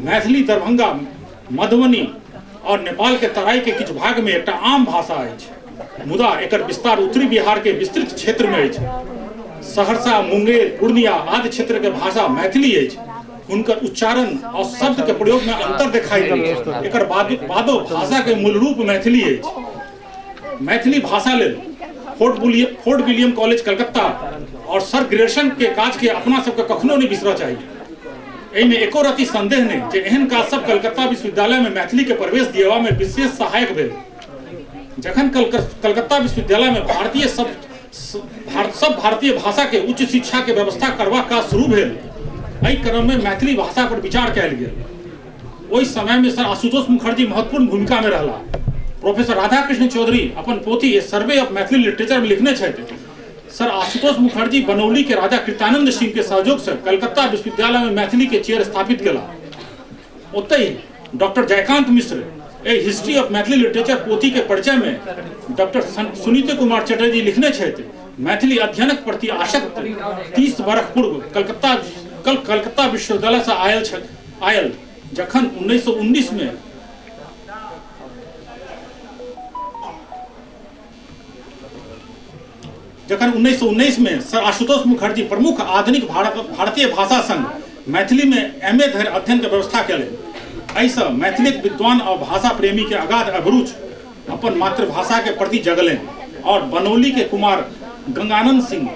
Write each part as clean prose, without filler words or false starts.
मैथिली दरभंगा, मधुबनी और नेपाल के तराई के किछु भाग में एक आम भाषा अछि, मुदा एकर विस्तार उत्तरी बिहार के विस्तृत क्षेत्र में अछि। सहरसा, मुंगेर, पूर्णिया आदि क्षेत्र के भाषा मैथिली अछि। उनकर उच्चारण और शब्द के प्रयोग में अंतर दिखाई देत। एकर बादो भाषा के मूल रूप मैथिली अछि। मैथिली भाषा लेल फोर्ट विलियम कॉलेज कलकत्ता और सर ग्रेगसन के काज के अपना सबके कखनो नहीं बिसरऽ चाहिए। एहिमे एको रति संदेह नहीं जे एहन काज सब कलकत्ता विश्वविद्यालय में मैथिली के प्रवेश दियवा में विशेष सहायक भेल। जखन कलकत्ता विश्वविद्यालय में सब भारतीय भाषा के उच्च शिक्षा के व्यवस्था करबाक काज शुरू भेल, एहि क्रम में मैथिली भाषा पर विचार कयल गेल। ओहि समय में सर आशुतोष मुखर्जी महत्वपूर्ण भूमिका में रहला। प्रोफेसर राधाकृष्ण चौधरी अपन पोथी ए सर्वे ऑफ मैथिली लिटरेचर में लिखने छथि। सर आशुतोष मुखर्जी बनौली के राजा कृतानंद सिंह के सहयोग से कलकत्ता विश्वविद्यालय में मैथिली के चेयर स्थापित केला। ओतहि doctor Jayakant Mishra a history of Maithili literature पोथी के परिचय में डॉक्टर सुनीति कुमार चटर्जी लिखने छथि, मैथिली अध्ययनक प्रति आसक्त 30 वर्ष पूर्व कलकत्ता विश्वविद्यालय से आयल जखन 1919 में सर आशुतोष मुखर्जी प्रमुख आधुनिक भारतीय भाषा संघ मैथिली में MA धरि अध्ययन के व्यवस्था केलनि। एहिसँ मैथिलिक विद्वान और भाषा प्रेमी के अगाध अभिरुचि अपन मातृभाषा के प्रति जगलनि और बनौली के कुमार गंगानंद सिंह,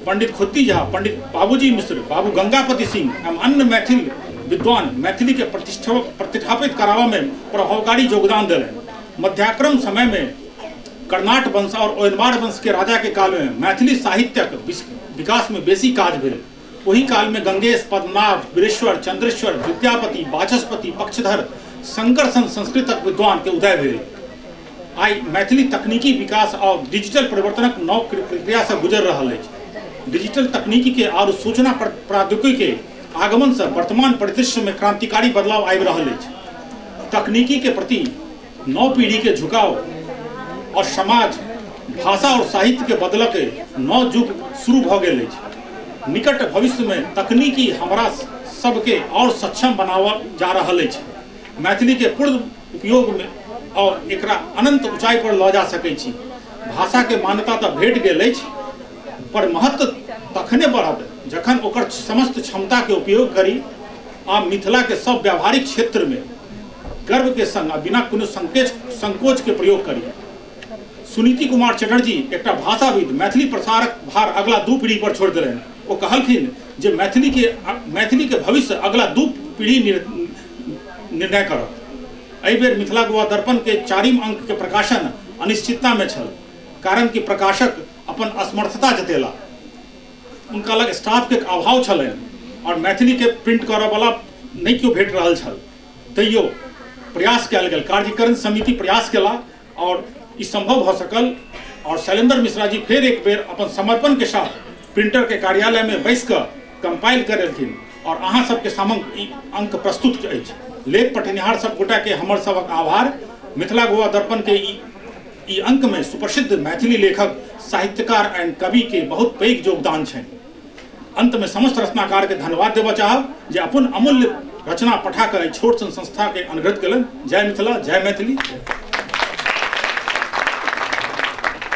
पंडित खुद्दी झा, पंडित बाबूजी मिश्र, बाबू गंगापति सिंह एवं अन्य मैथिल विद्वान मैथिली के प्रतिष्ठापित करावा में प्रभावकारी योगदान दिलनि। मध्याक्रम समय में कर्नाट वंश और ओयनबाड़ वंश के राजा के काल में मैथिली साहित्यक विकास में बेसी काज भेल। वही काल में गंगेश, पद्मनाभ, वीरेश्वर, चंद्रेश्वर, विद्यापति, वाचस्पति, पक्षधर, शंकर सन संस्कृतक विद्वान के उदय भेल। आई मैथिली तकनीकी विकास और डिजिटल परिवर्तनक नव प्रक्रिया से गुजर रहल अछि। डिजिटल तकनीकी के और सूचना प्रौद्योगिकी के आगमन से वर्तमान परिदृश्य में क्रांतिकारी बदलाव आबि रहल अछि। तकनीकी के प्रति नव पीढ़ी के झुकाव और समाज, भाषा और साहित्य के बदल के नव युग शुरू भ गेल अछि। निकट भविष्य में तकनीकी हमरा सबके और सक्षम बनावल जा रहल अछि। मैथिली के पूर्ण उपयोग में और एकरा अनंत ऊंचाई पर लऽ जा सकै छी। भाषा के मान्यता तऽ भेट गेल अछि, पर महत्व तखने बढ़त जखन ओकर समस्त क्षमता के उपयोग करी आ मिथिला के सब व्यावहारिक क्षेत्र में गर्व के संग बिना कोनो संकोच के प्रयोग करी। सुनीति कुमार चटर्जी एक भाषाविद मैथिली प्रसारक भार अगला 2 पीढ़ी पर छोड़ देलनि। वो कहलखिन जे मैथिली के भविष्य अगला 2 पीढ़ी निर्णय करत। एहि बेर मिथिला गोवा दर्पण के 4वीं अंक के प्रकाशन अनिश्चितता में छल, कारण कि प्रकाशक अपन असमर्थता जतेला। उनका लग स्टाफ के अभाव छलनि और मैथिली के प्रिंट करऽ वाला नहीं क्यों भेट रहल छल। तैयो प्रयास कयल गेल, कार्यकारिणी समिति प्रयास केला और ई संभव भ सकल। और शैलेंद्र मिश्रा जी फिर एक बेर अपन समर्पण के साथ प्रिंटर के कार्यालय में बैस कर कंपाइल करेलखिन और अहाँ सबके सामने ई अंक प्रस्तुत अछि। लेख पठनिहार सब गोटा के हमर सबक आभार। मिथिला गोवा दर्पण के ई अंक में सुप्रसिद्ध मैथिली लेखक, साहित्यकार एंड कवि के बहुत पैघ योगदान छनि। अंत में समस्त रचनाकार के धन्यवाद देबऽ चाहब जे अपन अमूल्य रचना पठा कर छोट सन संस्था के अनुग्रहित कलन। जय मिथिला, जय मैथिली।